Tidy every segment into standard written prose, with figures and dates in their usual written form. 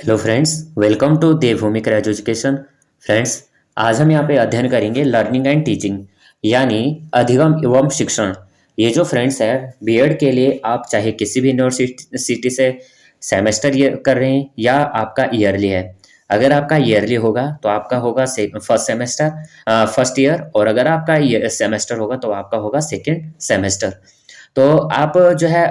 Hello friends, welcome to Devbhoomi craze education. Friends, आज हम यहाँ पे अध्ययन करेंगे लर्निंग एंड टीचिंग यानी अधिगम एवं शिक्षण। ये जो फ्रेंड्स है बीएड के लिए आप चाहे किसी भी यूनिवर्सिटी से सेमेस्टर ईयर कर रहे हैं या आपका ईयरली है। अगर आपका ईयरली होगा तो आपका होगा फर्स्ट ईयर, और अगर आपका सेमेस्टर होगा तो आपका होगा सेकेंड सेमेस्टर। तो आप जो है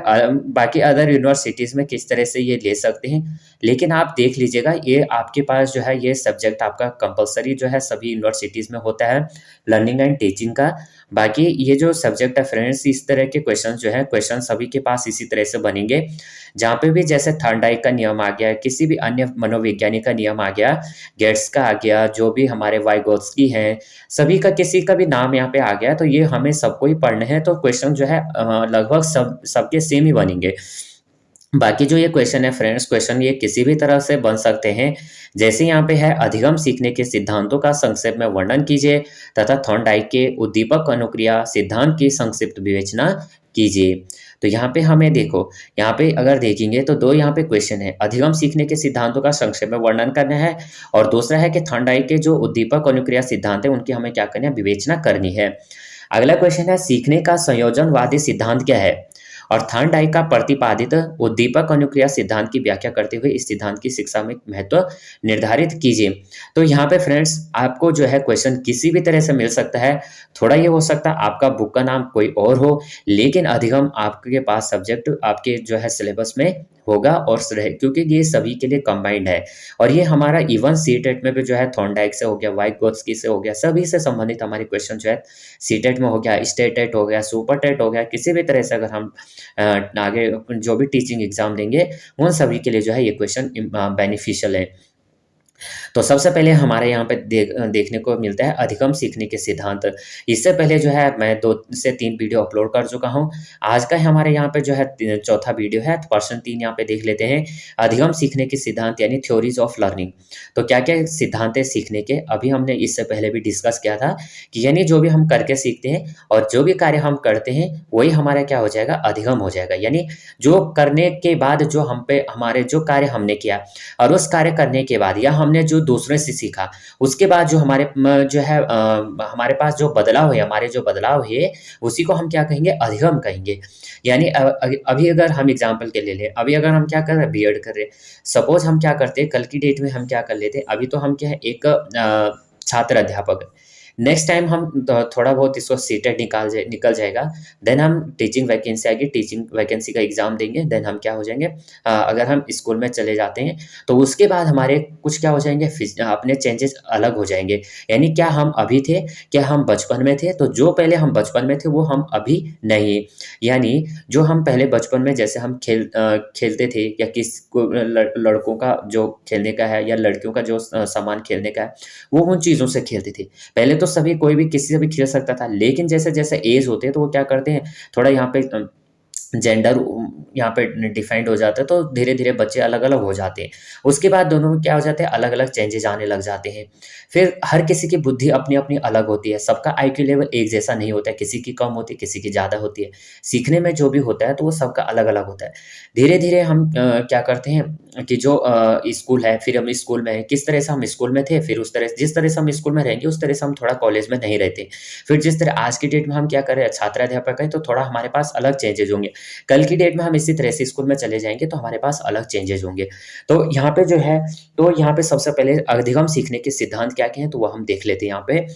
बाकी अदर यूनिवर्सिटीज़ में किस तरह से ये ले सकते हैं, लेकिन आप देख लीजिएगा ये आपके पास जो है ये सब्जेक्ट आपका कंपलसरी जो है सभी यूनिवर्सिटीज़ में होता है लर्निंग एंड टीचिंग का। बाकी ये जो सब्जेक्ट है फ्रेंड्स, इस तरह के क्वेश्चन जो है क्वेश्चन सभी के पास इसी तरह से बनेंगे। जहाँ पे भी जैसे थॉर्नडाइक का नियम आ गया, किसी भी अन्य मनोवैज्ञानिक का नियम आ गया, गेट्स का आ गया, जो भी हमारे वाइगोत्स्की हैं, सभी का किसी का भी नाम यहाँ पे आ गया तो ये हमें सबको ही पढ़ने हैं। तो क्वेश्चन जो है लगभग सबके सेम ही बनेंगे। बाकी जो ये क्वेश्चन है फ्रेंड्स, क्वेश्चन ये किसी भी तरह से बन सकते हैं। जैसे यहाँ पे है अधिगम सीखने के सिद्धांतों का संक्षेप में वर्णन कीजिए तथा थॉर्नडाइक के उद्दीपक अनुक्रिया सिद्धांत की संक्षिप्त विवेचना कीजिए। तो यहाँ पे हमें देखो, यहाँ पे अगर देखेंगे तो दो यहाँ पे क्वेश्चन है, अधिगम सीखने के सिद्धांतों का संक्षेप में वर्णन करना है और दूसरा है कि थॉर्नडाइक के जो उद्दीपक अनुक्रिया सिद्धांत है उनकी हमें क्या करना है, विवेचना करनी है। अगला क्वेश्चन है सीखने का संयोजनवादी सिद्धांत क्या है, और थॉर्नडाइक का प्रतिपादित उद्दीपक अनुक्रिया सिद्धांत की व्याख्या करते हुए इस सिद्धांत की शिक्षा में महत्व निर्धारित कीजिए। तो यहाँ पे फ्रेंड्स आपको जो है क्वेश्चन किसी भी तरह से मिल सकता है। थोड़ा ये हो सकता है आपका बुक का नाम कोई और हो, लेकिन अधिगम आपके पास सब्जेक्ट आपके जो है सिलेबस में होगा और क्योंकि ये सभी के लिए कंबाइंड है। और ये हमारा इवन सीटेट में भी जो है थॉर्नडाइक से हो गया, वाइगोत्स्की से हो गया, सभी से संबंधित हमारे क्वेश्चन जो है सीटेट में हो गया, स्टेटेट हो गया, सुपर टेट हो गया, किसी भी तरह से अगर हम आगे जो भी टीचिंग एग्जाम देंगे उन सभी के लिए जो है ये क्वेश्चन बेनिफिशियल है। तो सबसे पहले हमारे यहाँ पे देखने को मिलता है अधिगम सीखने के सिद्धांत। इससे पहले जो है मैं 2 से 3 वीडियो अपलोड कर चुका हूँ। आज का हमारे यहाँ पे जो है चौथा वीडियो है, तो पर्सन 3 यहाँ पे देख लेते हैं। अधिगम सीखने के सिद्धांत यानी थ्योरीज ऑफ लर्निंग। तो क्या क्या सिद्धांत है सीखने के, अभी हमने इससे पहले भी डिस्कस किया था कि यानी जो भी हम करके सीखते हैं और जो भी कार्य हम करते हैं वही हमारा क्या हो जाएगा, अधिगम हो जाएगा। यानी जो करने के बाद जो हम पे हमारे जो कार्य हमने किया और उस कार्य करने के बाद या हमने जो दूसरे से सीखा उसके बाद जो हमारे जो है हमारे पास जो बदलाव है, हमारे जो बदलाव है उसी को हम क्या कहेंगे, अधिगम कहेंगे। यानी अभी अगर हम एग्जांपल के ले लें, अभी अगर हम क्या कर रहे हैं, बीएड कर रहे हैं, सपोज हम क्या करते हैं, कल की डेट में हम क्या कर लेते हैं, अभी तो हम क्या है एक छात्र अध्यापक, नेक्स्ट टाइम हम थोड़ा बहुत इसको सीटेट निकल जाएगा, देन हम टीचिंग वैकेंसी आएगी, टीचिंग वैकेंसी का एग्जाम देंगे, देन हम क्या हो जाएंगे, अगर हम स्कूल में चले जाते हैं तो उसके बाद हमारे कुछ क्या हो जाएंगे, अपने चेंजेस अलग हो जाएंगे। यानी क्या हम अभी थे, क्या हम बचपन में थे, तो जो पहले हम बचपन में थे वो हम अभी नहीं। यानी जो हम पहले बचपन में जैसे हम खेलते थे या किस लड़कों का जो खेलने का है या लड़कियों का जो सामान खेलने का है वो उन चीज़ों से खेलते थे। पहले तो सभी कोई भी किसी से भी खेल सकता था, लेकिन जैसे जैसे एज होते हैं तो वो क्या करते हैं, थोड़ा यहाँ पे जेंडर यहाँ पे डिफाइंड हो जाता है, तो धीरे धीरे बच्चे अलग अलग हो जाते हैं। उसके बाद दोनों में क्या हो जाते हैं, अलग अलग चेंजेस आने लग जाते हैं। फिर हर किसी की बुद्धि अपनी अपनी अलग होती है, सबका आईक्यू लेवल एक जैसा नहीं होता है, किसी की कम होती है, किसी की ज़्यादा होती है। सीखने में जो भी होता है तो वो सबका अलग अलग होता है। धीरे धीरे हम क्या करते हैं कि जो स्कूल है, फिर हम स्कूल में हैं, किस तरह से हम स्कूल में थे, फिर उस तरह जिस तरह से हम स्कूल में रहेंगे उस तरह से हम थोड़ा कॉलेज में नहीं रहते। फिर जिस तरह आज की डेट में हम क्या कर रहे हैं, छात्र अध्यापक हैं, तो थोड़ा हमारे पास अलग चेंजेज होंगे। कल की डेट में हम इसी तरह से स्कूल में चले जाएंगे तो हमारे पास अलग चेंजेस होंगे। तो यहाँ पे जो है, तो यहाँ पे सबसे पहले अधिगम सीखने के सिद्धांत क्या क्या हैं तो वो हम देख लेते हैं। यहाँ पे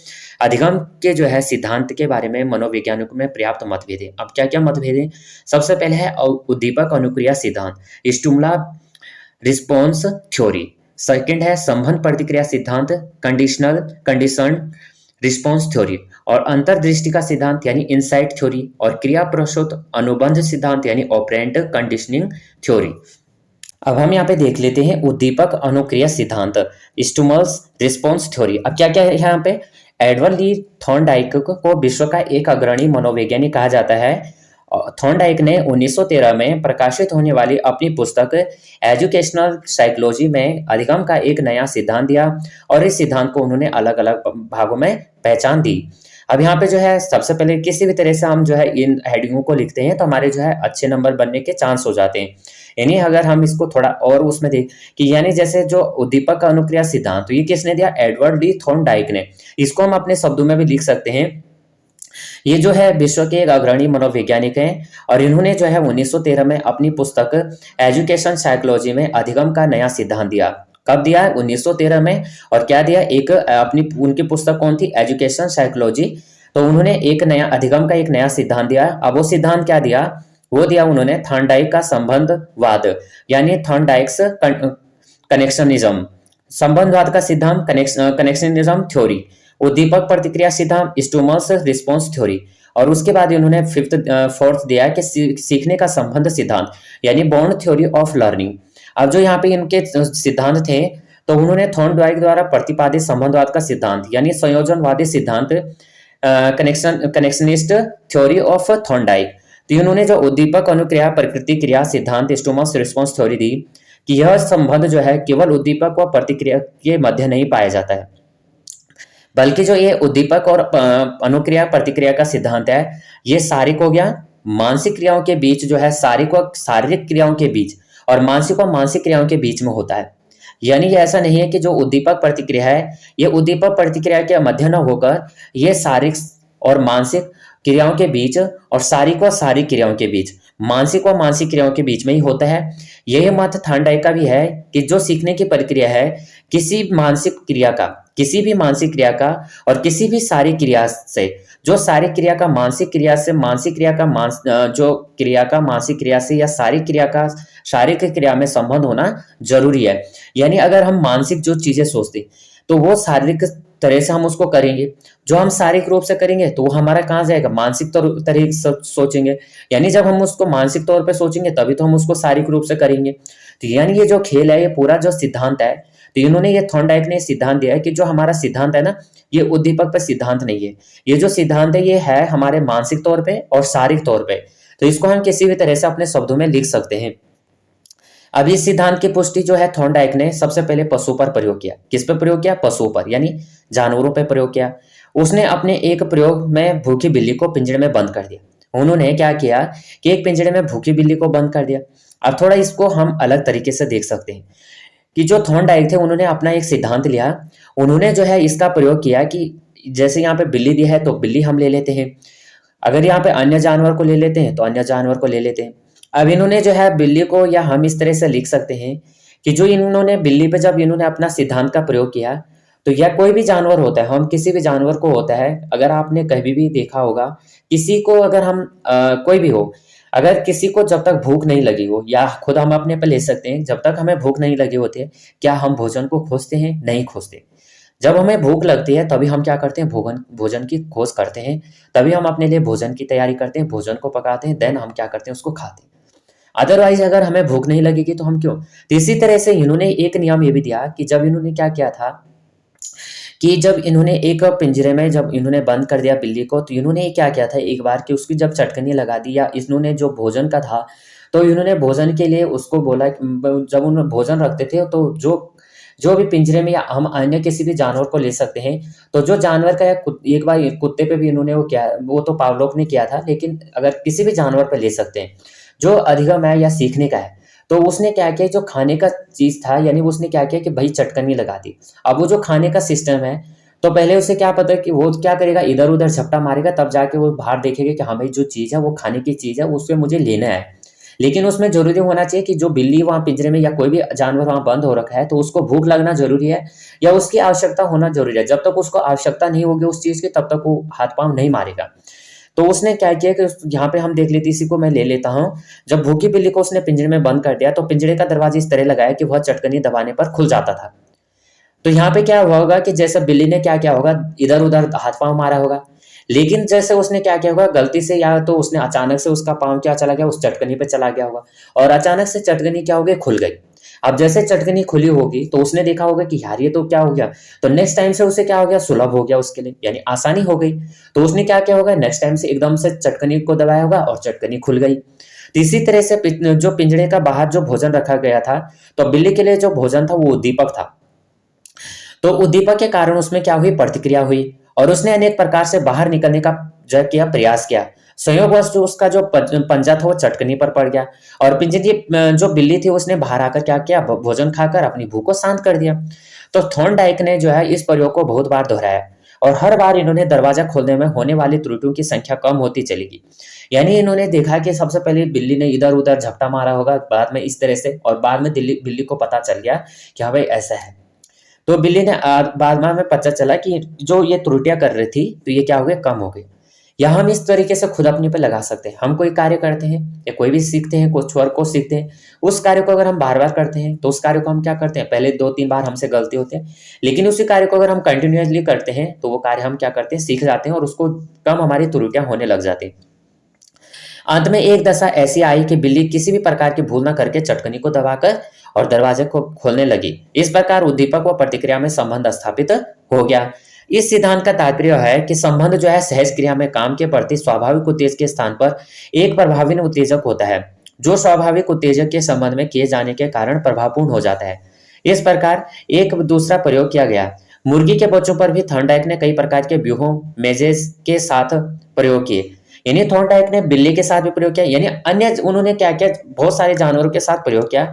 अधिगम के जो है सिद्धांत के बारे में मनोवैज्ञानिकों में पर्याप्त मतभेद है। अब क्या क्या मतभेद है, सबसे पहले है उद्दीपक अनुक्रिया सिद्धांत, स्टिमुला रिस्पॉन्स थ्योरी। सेकंड है संबंध प्रतिक्रिया सिद्धांत, कंडीशन रिस्पॉन्स थ्योरी, और अंतर्दृष्टि का सिद्धांत यानी इनसाइट थ्योरी, और क्रिया प्रसूत अनुबंध सिद्धांत यानी ऑपरेंट कंडीशनिंग थ्योरी। अब हम यहाँ पे देख लेते हैं उद्दीपक अनुक्रिया सिद्धांत, स्टिमुलस रिस्पॉन्स थ्योरी। अब क्या क्या है यहाँ पे, एडवर्ड ली थॉर्नडाइक को विश्व का एक अग्रणी मनोवैज्ञानिक कहा जाता है। थॉर्नडाइक ने 1913 में प्रकाशित होने वाली अपनी पुस्तक एजुकेशनल साइकोलॉजी में अधिगम का एक नया सिद्धांत दिया और इस सिद्धांत को उन्होंने अलग अलग भागों में पहचान दी। अब यहाँ पे जो है सबसे पहले किसी भी तरह से हम जो है इन हेडिंगों को लिखते हैं तो हमारे जो है अच्छे नंबर बनने के चांस हो जाते हैं। यानी अगर हम इसको थोड़ा और उसमें देख कि यानी जैसे जो उद्दीपक अनुक्रिया सिद्धांत, तो ये किसने दिया? एडवर्ड डी थॉर्नडाइक ने। इसको हम अपने शब्दों में भी लिख सकते हैं। ये जो है विश्व के एक अग्रणी मनोवैज्ञानिक हैं और इन्होंने जो है 1913 में अपनी पुस्तक एजुकेशन साइकोलॉजी में अधिगम का नया सिद्धांत दिया। कब दिया? 1913 में। और क्या दिया? एक अपनी उनकी पुस्तक कौन थी? Education psychology. तो उन्होंने एक नया अधिगम का एक नया सिद्धांत दिया। अब वो सिद्धांत क्या दिया? वो दिया उन्होंने थॉर्नडाइक का संबंधवाद, यानी थॉर्नडाइक्स कनेक्शनिज्म, संबंधवाद का सिद्धांत, कनेक्शनिज्म थ्योरी, उद्दीपक प्रतिक्रिया सिद्धांत, स्टूमस रिस्पॉन्स थ्योरी। और उसके बाद इन्होंने फोर्थ दिया कि सीखने का संबंध सिद्धांत, यानी बॉन्ड थ्योरी ऑफ लर्निंग। अब जो यहाँ पे इनके सिद्धांत थे, तो उन्होंने थॉर्नडाइक द्वारा प्रतिपादित संबंधवाद का सिद्धांत, यानी संयोजनवादी सिद्धांत, कनेक्शनिस्ट थ्योरी ऑफ थॉर्नडाइक। तो इन्होंने जो उद्दीपक अनुक्रिया प्रकृति क्रिया सिद्धांत, स्टूमस रिस्पॉन्स थ्योरी दी कि यह संबंध जो है केवल उद्दीपक व प्रतिक्रिया के मध्य नहीं पाया जाता है, बल्कि जो ये उद्दीपक और अनुक्रिया प्रतिक्रिया का सिद्धांत है, ये शारीरिक हो गया, मानसिक क्रियाओं के बीच जो है, शारीरिक व शारीरिक क्रियाओं के बीच और मानसिक व मानसिक क्रियाओं के बीच में होता है। यानी ये ऐसा नहीं है कि जो उद्दीपक प्रतिक्रिया है, ये उद्दीपक प्रतिक्रिया के मध्य न होकर ये शारीरिक और मानसिक क्रियाओं के बीच और शारीरिक व शारीरिक क्रियाओं के बीच, मानसिक व मानसिक क्रियाओं के बीच में ही होता है। यही मत थॉर्नडाइक का भी है कि जो सीखने की प्रक्रिया है, किसी मानसिक क्रिया का, किसी भी मानसिक क्रिया का और किसी भी शारीरिक क्रिया से, जो शारीरिक क्रिया का मानसिक क्रिया से, मानसिक क्रिया का जो क्रिया का मानसिक क्रिया से या शारीरिक क्रिया का शारीरिक क्रिया में संबंध होना जरूरी है। यानी अगर हम मानसिक जो चीजें सोचते तो वो शारीरिक तरह से हम उसको करेंगे, जो हम शारीरिक रूप से करेंगे तो वो हमारा कहाँ जाएगा? मानसिक तरह से सोचेंगे। यानी जब हम उसको मानसिक तौर पे सोचेंगे तभी तो हम उसको शारीरिक रूप से करेंगे। तो यानी ये जो खेल है, ये पूरा जो सिद्धांत है, तो इन्होंने ये थॉर्नडाइक ने सिद्धांत दिया है कि जो हमारा सिद्धांत है ना, ये उद्दीपक पर सिद्धांत नहीं है। ये जो सिद्धांत है, ये है हमारे मानसिक तौर पे और शारीरिक तौर पे। तो इसको हम किसी भी तरह से अपने शब्दों में लिख सकते हैं। अब इस सिद्धांत की पुष्टि जो है थॉर्नडाइक ने सबसे पहले पशु पर प्रयोग किया। किस पर प्रयोग किया? पशु पर, यानी जानवरों पर प्रयोग किया। उसने अपने एक प्रयोग में भूखी बिल्ली को पिंजरे में बंद कर दिया। उन्होंने क्या किया कि एक पिंजरे में भूखी बिल्ली को बंद कर दिया। अब थोड़ा इसको हम अलग तरीके से देख सकते हैं कि जो थॉर्नडाइक थे, उन्होंने अपना एक सिद्धांत लिया। उन्होंने जो है इसका प्रयोग किया कि जैसे यहाँ पे बिल्ली दी है तो बिल्ली हम ले लेते हैं, अगर यहाँ पे अन्य जानवर को ले लेते हैं तो अन्य जानवर को ले लेते हैं। अब इन्होंने जो है बिल्ली को, या हम इस तरह से लिख सकते हैं कि जो इन्होंने बिल्ली पे जब इन्होंने अपना सिद्धांत का प्रयोग किया, तो यह कोई भी जानवर होता है, हम किसी भी जानवर को होता है, अगर आपने कभी भी देखा होगा, किसी को अगर हम कोई भी हो, अगर किसी को जब तक भूख नहीं लगी हो, या खुद हम अपने पे ले सकते हैं, जब तक हमें भूख नहीं लगी होती है, क्या हम भोजन को खोजते हैं? नहीं खोजते। जब हमें भूख लगती है तभी हम क्या करते हैं? भोजन की खोज करते हैं, तभी हम अपने लिए भोजन की तैयारी करते हैं, भोजन को पकाते हैं, देन हम क्या करते हैं? उसको खाते हैं। अदरवाइज अगर हमें भूख नहीं लगेगी तो हम क्यों? तो इसी तरह से इन्होंने एक नियम ये भी दिया कि जब इन्होंने क्या किया था कि जब इन्होंने एक पिंजरे में जब इन्होंने बंद कर दिया बिल्ली को, तो इन्होंने क्या किया था एक बार कि उसकी जब चटकनी लगा दी, या इन्होंने जो भोजन का था, तो इन्होंने भोजन के लिए उसको बोला, जब उन्होंने भोजन रखते थे तो जो भी पिंजरे में, या हम अन्य किसी भी जानवर को ले सकते हैं, तो जो जानवर का, एक बार कुत्ते पे भी इन्होंने वो किया, वो तो पावलोव ने किया था, लेकिन अगर किसी भी जानवर पे ले सकते हैं जो अधिगम है या सीखने का है, तो उसने क्या किया, जो खाने का चीज था, यानी उसने क्या किया कि भाई चटकनी लगा दी। अब वो जो खाने का सिस्टम है, तो पहले उसे क्या पता कि वो क्या करेगा, इधर उधर झपटा मारेगा, तब जाके वो बाहर देखेगा कि हाँ भाई जो चीज है वो खाने की चीज है, उससे मुझे लेना है। लेकिन उसमें जरूरी होना चाहिए कि जो बिल्ली वहां पिंजरे में या कोई भी जानवर वहां बंद हो रखा है, तो उसको भूख लगना जरूरी है या उसकी आवश्यकता होना जरूरी है। जब तक उसको आवश्यकता नहीं होगी उस चीज की, तब तक वो हाथ पांव नहीं मारेगा। तो उसने क्या किया कि यहाँ पे हम देख लेते, इसी को मैं ले लेता हूँ। जब भूखी बिल्ली को उसने पिंजरे में बंद कर दिया, तो पिंजरे का दरवाजा इस तरह लगाया कि वह चटकनी दबाने पर खुल जाता था। तो यहाँ पे क्या हुआ होगा कि जैसे बिल्ली ने क्या किया होगा, इधर उधर हाथ पांव मारा होगा, लेकिन जैसे उसने क्या किया होगा गलती से, या तो उसने अचानक से उसका पांव क्या चला गया, उस चटकनी पे चला गया होगा, और अचानक से चटकनी क्या हो गई, खुल गई। अब जैसे चटकनी खुली होगी तो उसने देखा होगा कि यार ये तो क्या हो गया, तो नेक्स्ट टाइम से उसे क्या हो गया, सुलभ हो गया उसके लिए, यानी आसानी हो गई। तो उसने क्या किया होगा, नेक्स्ट टाइम से एकदम से चटकनी को दबाया होगा और चटकनी खुल गई। तो इसी तरह से जो पिंजरे का बाहर जो भोजन रखा गया था, तो बिल्ली के लिए जो भोजन था वो उद्दीपक था। तो उद्दीपक के कारण उसमें क्या हुई, प्रतिक्रिया हुई, और उसने अनेक प्रकार से बाहर निकलने का जो किया प्रयास किया। संयोगवश जो उसका जो पंजा था वो चटकनी पर पड़ गया और पिंजरे की जो बिल्ली थी उसने बाहर आकर क्या किया, भोजन खाकर अपनी भूख को शांत कर दिया। तो थॉर्नडाइक ने जो है इस प्रयोग को बहुत बार दोहराया और हर बार इन्होंने दरवाजा खोलने में होने वाली त्रुटियों की संख्या कम होती चली गई। यानी इन्होंने देखा कि सबसे पहले बिल्ली ने इधर उधर झपटा मारा होगा, बाद में इस तरह से, और बाद में बिल्ली को पता चल गया कि हाँ भाई ऐसा है। तो बिल्ली ने बाद में पता चला कि जो ये त्रुटियां कर रही थी तो ये क्या हो गए, कम हो गई। या हम इस तरीके से खुद अपने पे लगा सकते हैं। हम कोई कार्य करते हैं या कोई भी सीखते हैं, कुछ और को सीखते हैं, उस कार्य को अगर हम बार बार करते हैं तो उस कार्य को हम क्या करते हैं, पहले 2-3 बार हमसे गलती होते हैं, लेकिन उसी कार्य को अगर हम कंटिन्यूअसली करते हैं तो वो कार्य हम क्या करते हैं, सीख जाते हैं और उसको कम हमारी त्रुटियां होने लग जाती हैं। अंत में एक दशा ऐसी आई कि बिल्ली किसी भी प्रकार की भूल न करके चटकनी को दबाकर और दरवाजे को खोलने लगी। इस प्रकार उद्दीपक व प्रतिक्रिया में संबंध स्थापित हो गया। इस सिद्धांत का तात्पर्य है कि संबंध जो है सहज क्रिया में काम के प्रति स्वाभाविक उत्तेजक के स्थान पर एक प्रभावी उत्तेजक होता है, जो स्वाभाविक उत्तेजक के संबंध में किए जाने के कारण प्रभावपूर्ण हो जाता है। इस प्रकार एक दूसरा प्रयोग किया गया। मुर्गी के बच्चों पर भी थॉर्नडाइक ने कई प्रकार के व्यूहों मेजेज के साथ प्रयोग किए। यानी थॉर्नडाइक ने बिल्ली के साथ भी प्रयोग किया, यानी अन्य उन्होंने क्या किया, बहुत सारे जानवरों के साथ प्रयोग किया।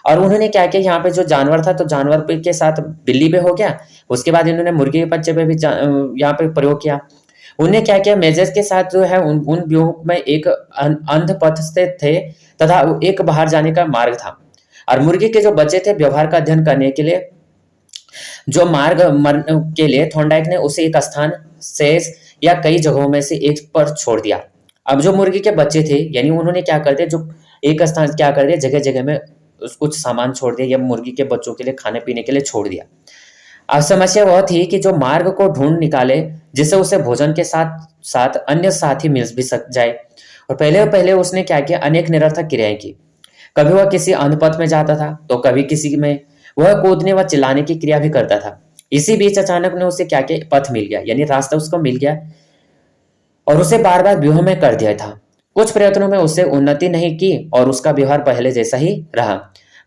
और उन्होंने क्या किया, यहाँ पे जो जानवर था तो जानवर के साथ बिल्ली पे हो गया, उसके बाद इन्होंने मुर्गी के बच्चे पे भी यहाँ पे प्रयोग किया। उन्होंने क्या किया, मेजेस के साथ जो है उन व्यूह में एक अंध पथ से थे तथा एक बाहर जाने का मार्ग था, और मुर्गी के जो बच्चे थे व्यवहार का अध्ययन करने के लिए जो मार्ग के लिए थॉर्नडाइक ने उसे एक स्थान से या कई जगहों में से एक पर छोड़ दिया। अब जो मुर्गी के बच्चे थे यानी उन्होंने क्या कर दिया, जो एक स्थान क्या कर दिया, जगह जगह में कुछ सामान छोड़ दिया या मुर्गी के बच्चों के लिए खाने पीने के लिए छोड़ दिया। अब समस्या वह थी कि जो मार्ग को ढूंढ निकाले जिससे उसे भोजन के साथ साथ अन्य साथी मिल भी सक जाए। और पहले उसने क्या किया, अनेक निरर्थक क्रियाएं की। कभी वह किसी अंधपथ में जाता था तो कभी किसी में वह कूदने व चिल्लाने की क्रिया भी करता था। इसी बीच अचानक ने उसे क्या किया, पथ मिल गया, यानी रास्ता उसको मिल गया और उसे बार बार व्यूह में कर दिया था। कुछ प्रयत्नों में उससे उन्नति नहीं की और उसका व्यवहार पहले जैसा ही रहा।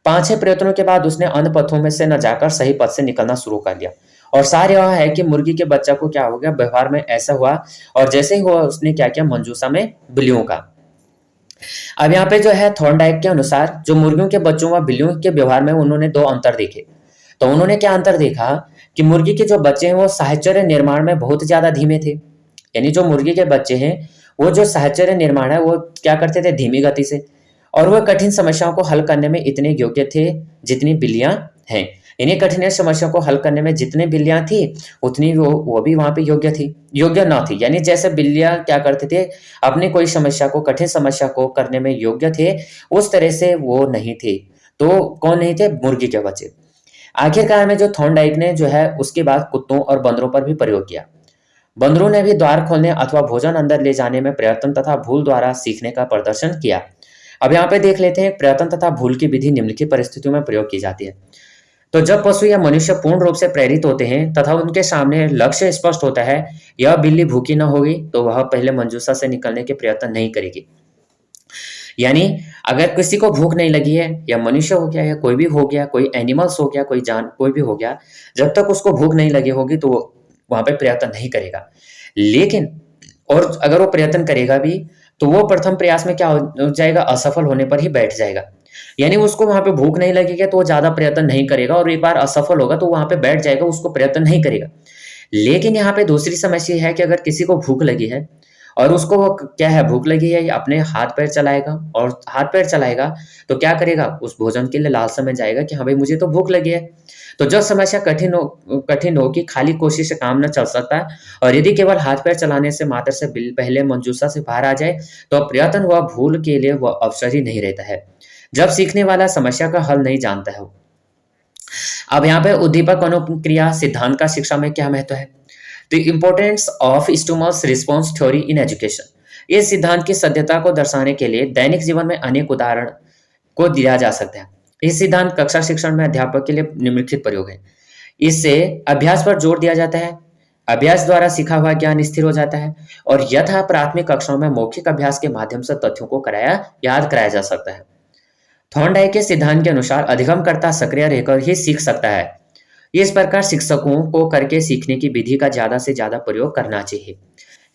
5-6 प्रयत्नों के बाद उसने अन्य पथों में से न जाकर सही पथ से निकलना शुरू कर दिया। और सार यह है कि मुर्गी के बच्चा को क्या हो गया, व्यवहार में ऐसा हुआ और जैसे ही हुआ उसने क्या किया, मंजूसा में बिल्लियों का। अब यहाँ पे जो है थॉर्नडाइक के अनुसार जो मुर्गियों के बच्चों व बिल्लियों के व्यवहार में उन्होंने 2 अंतर देखे। तो उन्होंने क्या अंतर देखा कि मुर्गी के जो बच्चे हैं वो साहचर्य निर्माण में बहुत ज्यादा धीमे थे। यानी जो मुर्गी के बच्चे हैं वो जो साहचर्य निर्माण है वो क्या करते थे, धीमी गति से, और वह कठिन समस्याओं को हल करने में इतने योग्य थे जितनी बिल्लियां हैं। यानी कठिन समस्याओं को हल करने में जितनी बिल्लियां थी उतनी वो भी वहां पे योग्य न थी। यानी जैसे बिल्लियां क्या करते थे, अपनी कोई समस्या को, कठिन समस्या को करने में योग्य थे, उस तरह से वो नहीं थे। तो कौन नहीं थे, मुर्गी के बच्चे। आखिरकार में जो थॉर्नडाइक ने जो है उसके बाद कुत्तों और बंदरों पर भी प्रयोग किया। बंदरों ने भी द्वार खोलने अथवा भोजन अंदर ले जाने में प्रयत्न तथा भूल द्वारा सीखने का प्रदर्शन किया। अब यहाँ पे देख लेते हैं, प्रयत्न तथा भूल की विधि निम्नलिखित परिस्थितियों में प्रयोग की जाती है। तो जब पशु या मनुष्य पूर्ण रूप से प्रेरित होते हैं तथा उनके सामने लक्ष्य स्पष्ट होता है, यह बिल्ली भूखी न होगी तो वह पहले मंजूसा से निकलने के प्रयत्न नहीं करेगी। यानी अगर किसी को भूख नहीं लगी है, या मनुष्य हो गया या कोई भी हो गया, कोई एनिमल्स हो गया, कोई भी हो गया, जब तक उसको भूख नहीं लगी होगी तो वहां पे प्रयत्न नहीं करेगा। लेकिन और अगर वो प्रयत्न करेगा भी तो वो प्रथम प्रयास में क्या हो जाएगा, असफल होने पर ही बैठ जाएगा। यानी उसको वहां पे भूख नहीं लगेगा तो वो ज्यादा प्रयत्न नहीं करेगा, और एक बार असफल होगा तो वहां पे बैठ जाएगा, उसको प्रयत्न नहीं करेगा। लेकिन यहाँ पे दूसरी समस्या है कि अगर किसी को भूख लगी है और उसको वो क्या है, भूख लगी है, अपने हाथ पैर चलाएगा, और हाथ पैर चलाएगा तो क्या करेगा, उस भोजन के लिए लालसा में जाएगा कि हाँ भाई मुझे तो भूख लगी है। तो जब समस्या कठिन हो कि खाली कोशिश से काम न चल सकता है, और यदि केवल हाथ पैर चलाने से मात्र से पहले मंजूसा से बाहर आ जाए तो प्रयत्न हुआ भूल के लिए वह अवसर ही नहीं रहता है, जब सीखने वाला समस्या का हल नहीं जानता है। अब यहाँ पे उद्दीपक अनुक्रिया सिद्धांत का शिक्षा में क्या महत्व है। The importance of stimulus response theory in education. इस सिद्धांत की सत्यता को दर्शाने के लिए दैनिक जीवन में अनेक उदाहरण को दिया जा सकता है। इस सिद्धांत कक्षा शिक्षण में अध्यापक के लिए निम्नलिखित प्रयोग है। इससे अभ्यास पर जोर दिया जाता है, अभ्यास द्वारा सीखा हुआ ज्ञान स्थिर हो जाता है, और यथा प्राथमिक कक्षाओं में मौखिक अभ्यास के माध्यम से तथ्यों को याद कराया जा सकता है। थॉर्नडाइक के सिद्धांत के अनुसार अधिगमकर्ता सक्रिय रहकर ही सीख सकता है। इस प्रकार शिक्षकों को करके सीखने की विधि का ज़्यादा से ज़्यादा प्रयोग करना चाहिए।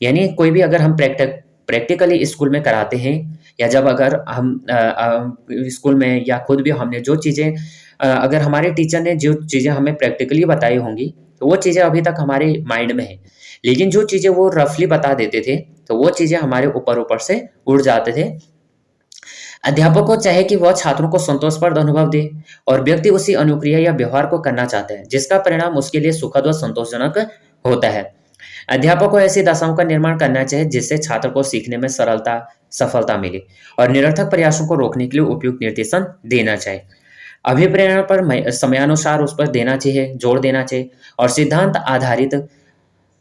यानी कोई भी अगर हम प्रैक्टिकली स्कूल में कराते हैं, या जब अगर हम स्कूल में या खुद भी हमने जो चीज़ें अगर हमारे टीचर ने जो चीज़ें हमें प्रैक्टिकली बताई होंगी, तो वो चीज़ें अभी तक हमारे माइंड में हैं। लेकिन जो चीज़ें वो रफली बता देते थे, तो वो चीज़ें हमारे ऊपर-ऊपर से उड़ जाते थे। अध्यापक को चाहे कि वह छात्रों को संतोषप्रद अनुभव दे, और व्यक्ति उसी अनुक्रिया या व्यवहार को करना चाहता है जिसका परिणाम उसके लिए सुखद व संतोषजनक होता है। अध्यापक को ऐसी दशाओं का निर्माण करना चाहिए जिससे छात्र को सीखने में सरलता, सफलता मिले, और निरर्थक प्रयासों को रोकने के लिए उपयुक्त निर्देशन देना चाहिए। अभिप्रेरण पर समयानुसार उस पर देना चाहिए, जोर देना चाहिए, और सिद्धांत आधारित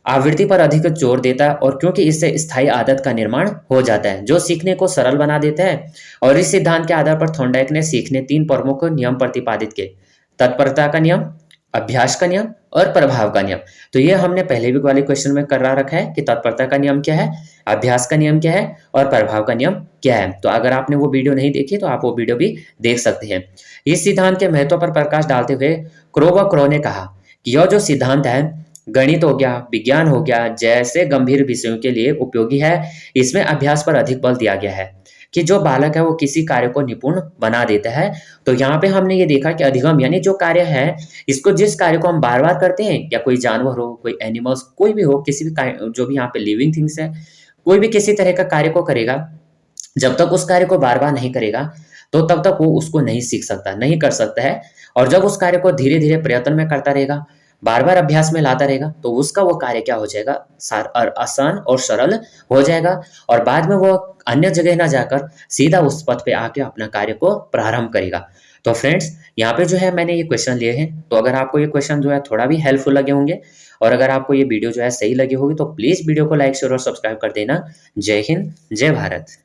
आवृत्ति पर अधिक जोर देता है, और क्योंकि इससे स्थायी आदत का निर्माण हो जाता है जो सीखने को सरल बना देता है। और इस सिद्धांत के आधार पर थॉर्नडाइक ने सीखने 3 प्रमुख नियम प्रतिपादित किए: तत्परता का नियम, अभ्यास का नियम और प्रभाव का नियम। तो ये हमने पहले भी वाले क्वेश्चन में करा रखा है कि तत्परता का नियम क्या है, अभ्यास का नियम क्या है और प्रभाव का नियम क्या है। तो अगर आपने वो वीडियो नहीं देखी तो आप वो वीडियो भी देख सकते हैं। इस सिद्धांत के महत्व पर प्रकाश डालते हुए क्रो ने कहा कि यह जो सिद्धांत है, गणित हो गया, विज्ञान हो गया, जैसे गंभीर विषयों के लिए उपयोगी है। इसमें अभ्यास पर अधिक बल दिया गया है कि जो बालक है वो किसी कार्य को निपुण बना देता है। तो यहाँ पे हमने ये देखा कि अधिगम यानी जो कार्य है, इसको जिस कार्य को हम बार बार करते हैं, या कोई जानवर हो, कोई एनिमल्स, कोई भी हो, किसी भी जो भी यहाँ पे लिविंग थिंग्स है, कोई भी किसी तरह का कार्य को करेगा, जब तक उस कार्य को बार बार नहीं करेगा तो तब तक वो उसको नहीं सीख सकता, नहीं कर सकता है। और जब उस कार्य को धीरे धीरे प्रयत्न में करता रहेगा, बार बार अभ्यास में लाता रहेगा, तो उसका वो कार्य क्या हो जाएगा, आसान और सरल हो जाएगा। और बाद में वो अन्य जगह ना जाकर सीधा उस पथ पे आके अपना कार्य को प्रारंभ करेगा। तो फ्रेंड्स, यहाँ पे जो है मैंने ये क्वेश्चन लिए हैं। तो अगर आपको ये क्वेश्चन जो है थोड़ा भी हेल्पफुल लगे होंगे, और अगर आपको ये वीडियो जो है सही लगी होगी, तो प्लीज वीडियो को लाइक शेयर और सब्सक्राइब कर देना। जय हिंद, जय भारत।